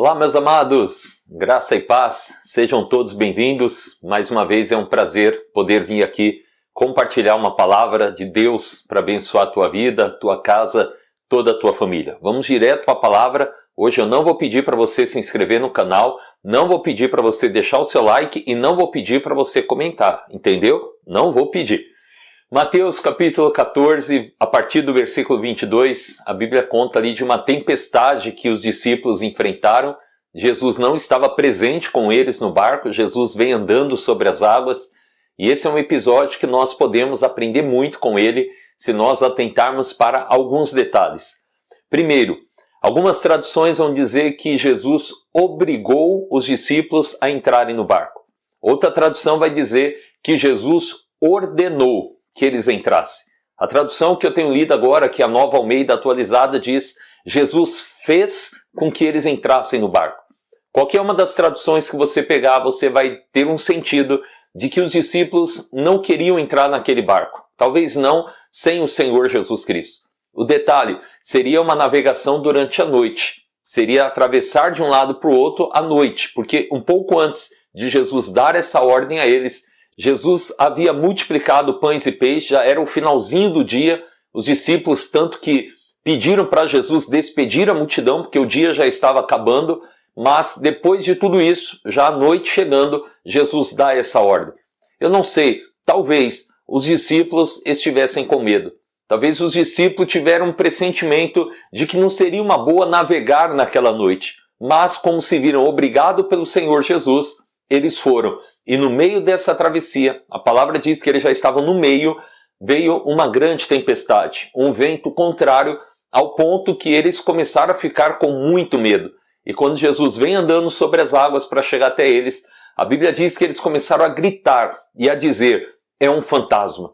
Olá, meus amados, graça e paz, sejam todos bem-vindos. Mais uma vez é um prazer poder vir aqui compartilhar uma palavra de Deus para abençoar a tua vida, tua casa, toda a tua família. Vamos direto para a palavra. Hoje eu não vou pedir para você se inscrever no canal, não vou pedir para você deixar o seu like e não vou pedir para você comentar, entendeu? Não vou pedir. Mateus capítulo 14, a partir do versículo 22, a Bíblia conta ali de uma tempestade que os discípulos enfrentaram. Jesus não estava presente com eles no barco, Jesus vem andando sobre as águas, e esse é um episódio que nós podemos aprender muito com ele, se nós atentarmos para alguns detalhes. Primeiro, algumas traduções vão dizer que Jesus obrigou os discípulos a entrarem no barco. Outra tradução vai dizer que Jesus ordenou que eles entrassem. A tradução que eu tenho lido agora, que é a Nova Almeida atualizada, diz: Jesus fez com que eles entrassem no barco. Qualquer uma das traduções que você pegar, você vai ter um sentido de que os discípulos não queriam entrar naquele barco. Talvez não sem o Senhor Jesus Cristo. O detalhe seria uma navegação durante a noite. Seria atravessar de um lado para o outro à noite, porque um pouco antes de Jesus dar essa ordem a eles, Jesus havia multiplicado pães e peixes, já era o finalzinho do dia, os discípulos tanto que pediram para Jesus despedir a multidão, porque o dia já estava acabando, mas depois de tudo isso, já à noite chegando, Jesus dá essa ordem. Eu não sei, talvez os discípulos estivessem com medo, talvez os discípulos tiveram um pressentimento de que não seria uma boa navegar naquela noite, mas como se viram obrigados pelo Senhor Jesus, eles foram. E no meio dessa travessia, a palavra diz que eles já estavam no meio, veio uma grande tempestade, um vento contrário, ao ponto que eles começaram a ficar com muito medo. E quando Jesus vem andando sobre as águas para chegar até eles, a Bíblia diz que eles começaram a gritar e a dizer: é um fantasma.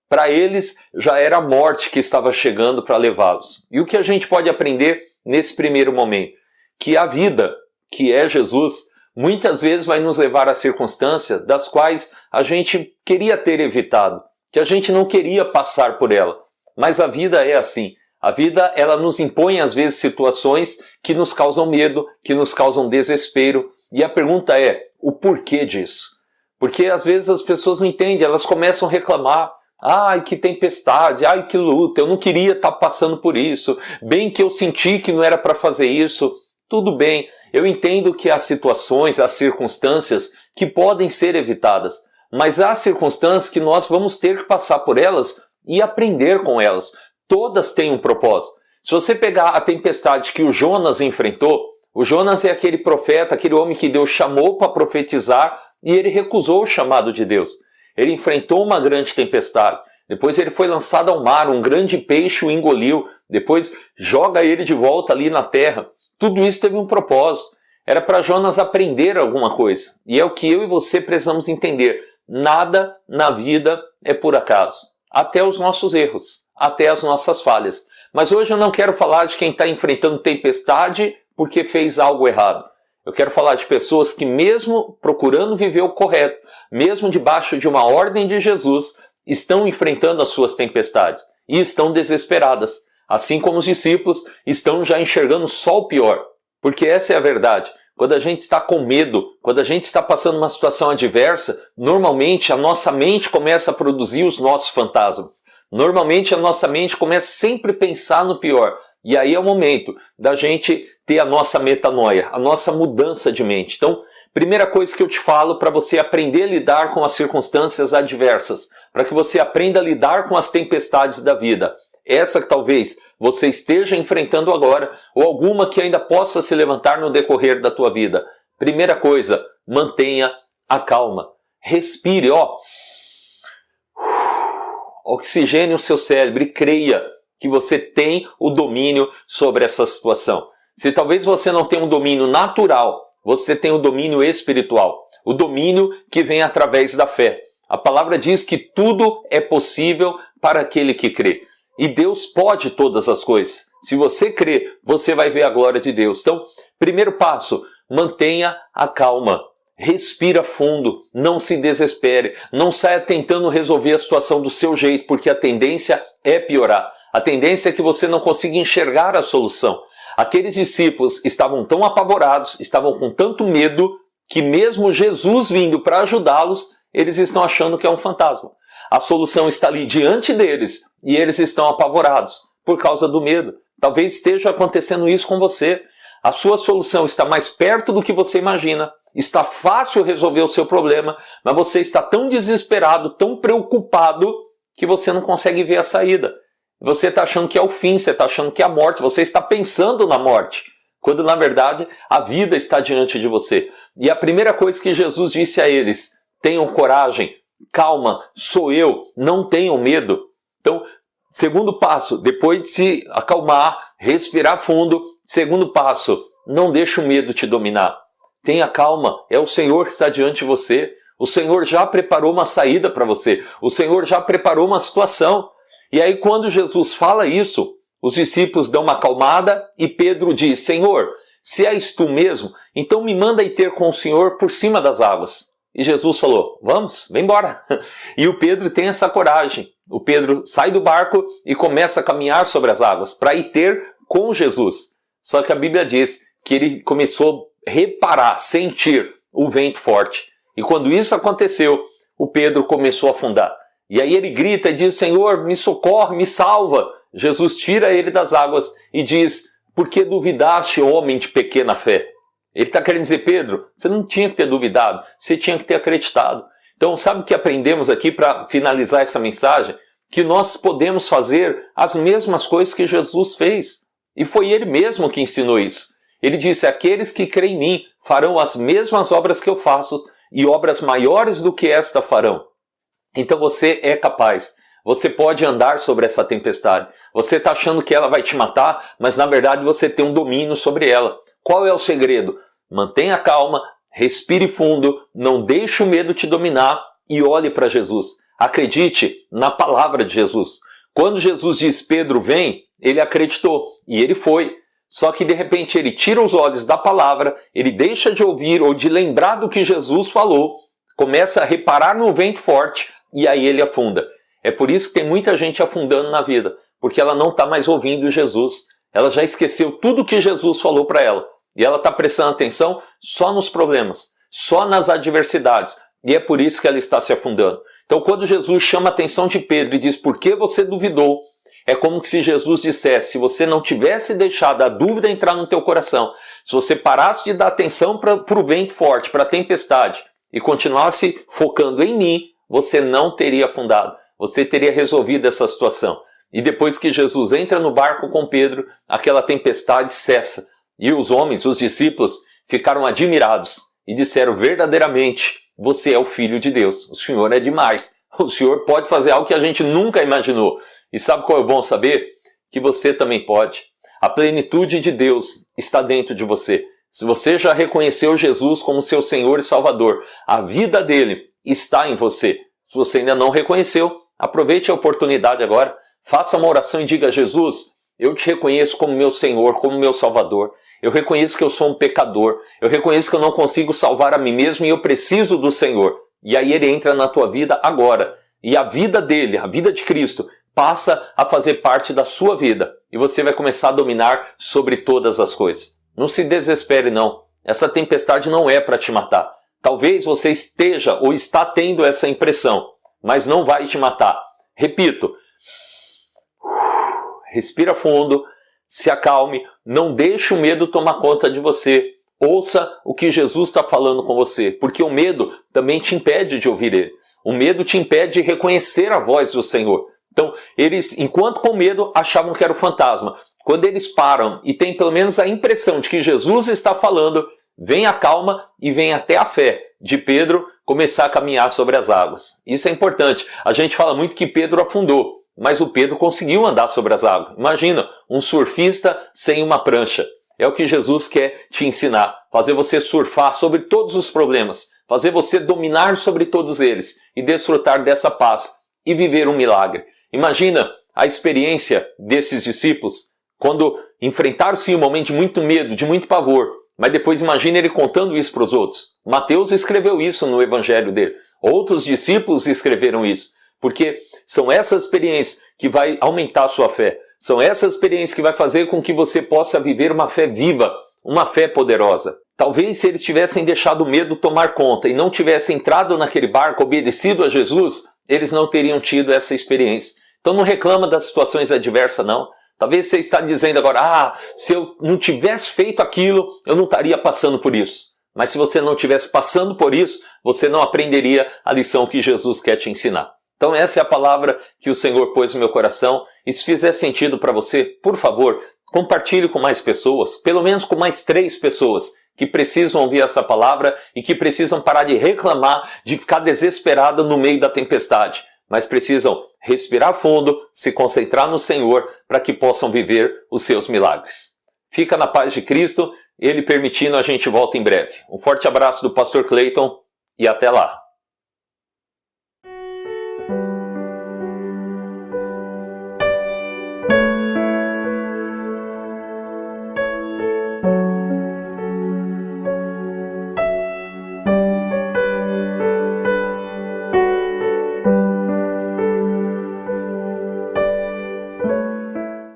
Para eles já era a morte que estava chegando para levá-los. E o que a gente pode aprender nesse primeiro momento? Que a vida, que é Jesus, muitas vezes vai nos levar a circunstâncias das quais a gente queria ter evitado, que a gente não queria passar por ela. Mas a vida é assim. A vida, ela nos impõe às vezes situações que nos causam medo, que nos causam desespero. E a pergunta é, o porquê disso? Porque às vezes as pessoas não entendem, elas começam a reclamar. Ai, que tempestade, ai, que luta, eu não queria estar passando por isso. Bem que eu senti que não era para fazer isso. Tudo bem. Eu entendo que há situações, há circunstâncias que podem ser evitadas, mas há circunstâncias que nós vamos ter que passar por elas e aprender com elas. Todas têm um propósito. Se você pegar a tempestade que o Jonas enfrentou, o Jonas é aquele profeta, aquele homem que Deus chamou para profetizar e ele recusou o chamado de Deus. Ele enfrentou uma grande tempestade, depois ele foi lançado ao mar, um grande peixe o engoliu, depois joga ele de volta ali na terra. Tudo isso teve um propósito. Era para Jonas aprender alguma coisa. E é o que eu e você precisamos entender. Nada na vida é por acaso. Até os nossos erros. Até as nossas falhas. Mas hoje eu não quero falar de quem está enfrentando tempestade porque fez algo errado. Eu quero falar de pessoas que mesmo procurando viver o correto, mesmo debaixo de uma ordem de Jesus, estão enfrentando as suas tempestades. E estão desesperadas. Assim como os discípulos estão já enxergando só o pior. Porque essa é a verdade. Quando a gente está com medo, quando a gente está passando uma situação adversa, normalmente a nossa mente começa a produzir os nossos fantasmas. Normalmente a nossa mente começa sempre a pensar no pior. E aí é o momento da gente ter a nossa metanoia, a nossa mudança de mente. Então, primeira coisa que eu te falo para você aprender a lidar com as circunstâncias adversas, para que você aprenda a lidar com as tempestades da vida. Essa que talvez você esteja enfrentando agora, ou alguma que ainda possa se levantar no decorrer da tua vida. Primeira coisa, mantenha a calma. Respire, oxigene o seu cérebro e creia que você tem o domínio sobre essa situação. Se talvez você não tenha um domínio natural, você tem o domínio espiritual. O domínio que vem através da fé. A palavra diz que tudo é possível para aquele que crê. E Deus pode todas as coisas. Se você crê, você vai ver a glória de Deus. Então, primeiro passo, mantenha a calma. Respira fundo, não se desespere, não saia tentando resolver a situação do seu jeito, porque a tendência é piorar. A tendência é que você não consiga enxergar a solução. Aqueles discípulos estavam tão apavorados, estavam com tanto medo, que mesmo Jesus vindo para ajudá-los, eles estão achando que é um fantasma. A solução está ali diante deles e eles estão apavorados por causa do medo. Talvez esteja acontecendo isso com você. A sua solução está mais perto do que você imagina. Está fácil resolver o seu problema, mas você está tão desesperado, tão preocupado, que você não consegue ver a saída. Você está achando que é o fim, você está achando que é a morte, você está pensando na morte, quando na verdade a vida está diante de você. E a primeira coisa que Jesus disse a eles: tenham coragem, calma, sou eu, não tenham medo. Então, segundo passo, depois de se acalmar, respirar fundo, segundo passo, não deixe o medo te dominar. Tenha calma, é o Senhor que está diante de você. O Senhor já preparou uma saída para você. O Senhor já preparou uma situação. E aí quando Jesus fala isso, os discípulos dão uma acalmada e Pedro diz: Senhor, se és tu mesmo, então me manda ir ter com o Senhor por cima das águas. E Jesus falou: vamos, vem embora. E o Pedro tem essa coragem. O Pedro sai do barco e começa a caminhar sobre as águas para ir ter com Jesus. Só que a Bíblia diz que ele começou a reparar, sentir o vento forte. E quando isso aconteceu, o Pedro começou a afundar. E aí ele grita e diz: Senhor, me socorre, me salva. Jesus tira ele das águas e diz: por que duvidaste, homem de pequena fé? Ele está querendo dizer: Pedro, você não tinha que ter duvidado, você tinha que ter acreditado. Então, sabe o que aprendemos aqui para finalizar essa mensagem? Que nós podemos fazer as mesmas coisas que Jesus fez. E foi ele mesmo que ensinou isso. Ele disse: aqueles que creem em mim farão as mesmas obras que eu faço, e obras maiores do que esta farão. Então você é capaz. Você pode andar sobre essa tempestade. Você está achando que ela vai te matar, mas na verdade você tem um domínio sobre ela. Qual é o segredo? Mantenha calma, respire fundo, não deixe o medo te dominar e olhe para Jesus. Acredite na palavra de Jesus. Quando Jesus diz: Pedro, vem, ele acreditou e ele foi. Só que de repente ele tira os olhos da palavra, ele deixa de ouvir ou de lembrar do que Jesus falou, começa a reparar no vento forte e aí ele afunda. É por isso que tem muita gente afundando na vida, porque ela não está mais ouvindo Jesus. Ela já esqueceu tudo que Jesus falou para ela. E ela está prestando atenção só nos problemas, só nas adversidades. E é por isso que ela está se afundando. Então quando Jesus chama a atenção de Pedro e diz: por que você duvidou? É como se Jesus dissesse: se você não tivesse deixado a dúvida entrar no teu coração, se você parasse de dar atenção para o vento forte, para a tempestade, e continuasse focando em mim, você não teria afundado. Você teria resolvido essa situação. E depois que Jesus entra no barco com Pedro, aquela tempestade cessa. E os homens, os discípulos, ficaram admirados e disseram: verdadeiramente, você é o Filho de Deus. O Senhor é demais. O Senhor pode fazer algo que a gente nunca imaginou. E sabe qual é o bom saber? Que você também pode. A plenitude de Deus está dentro de você. Se você já reconheceu Jesus como seu Senhor e Salvador, a vida dele está em você. Se você ainda não reconheceu, aproveite a oportunidade agora. Faça uma oração e diga: Jesus, eu te reconheço como meu Senhor, como meu Salvador. Eu reconheço que eu sou um pecador. Eu reconheço que eu não consigo salvar a mim mesmo e eu preciso do Senhor. E aí ele entra na tua vida agora. E a vida dele, a vida de Cristo, passa a fazer parte da sua vida. E você vai começar a dominar sobre todas as coisas. Não se desespere não. Essa tempestade não é para te matar. Talvez você esteja ou está tendo essa impressão, mas não vai te matar. Repito. Respira fundo, se acalme, não deixe o medo tomar conta de você. Ouça o que Jesus está falando com você, porque o medo também te impede de ouvir ele. O medo te impede de reconhecer a voz do Senhor. Então, eles, enquanto com medo, achavam que era o fantasma. Quando eles param e têm pelo menos a impressão de que Jesus está falando, vem a calma e vem até a fé de Pedro começar a caminhar sobre as águas. Isso é importante. A gente fala muito que Pedro afundou, mas o Pedro conseguiu andar sobre as águas. Imagina, um surfista sem uma prancha. É o que Jesus quer te ensinar. Fazer você surfar sobre todos os problemas. Fazer você dominar sobre todos eles e desfrutar dessa paz e viver um milagre. Imagina a experiência desses discípulos quando enfrentaram sim um momento de muito medo, de muito pavor. Mas depois imagina ele contando isso para os outros. Mateus escreveu isso no evangelho dele. Outros discípulos escreveram isso. Porque são essas experiências que vai aumentar a sua fé. São essas experiências que vai fazer com que você possa viver uma fé viva, uma fé poderosa. Talvez se eles tivessem deixado o medo tomar conta e não tivessem entrado naquele barco, obedecido a Jesus, eles não teriam tido essa experiência. Então não reclama das situações adversas, não. Talvez você está dizendo agora, se eu não tivesse feito aquilo, eu não estaria passando por isso. Mas se você não estivesse passando por isso, você não aprenderia a lição que Jesus quer te ensinar. Então essa é a palavra que o Senhor pôs no meu coração. E se fizer sentido para você, por favor, compartilhe com mais pessoas, pelo menos com mais 3 pessoas que precisam ouvir essa palavra e que precisam parar de reclamar, de ficar desesperado no meio da tempestade. Mas precisam respirar fundo, se concentrar no Senhor para que possam viver os seus milagres. Fica na paz de Cristo, Ele permitindo, a gente volta em breve. Um forte abraço do Pastor Cleiton e até lá.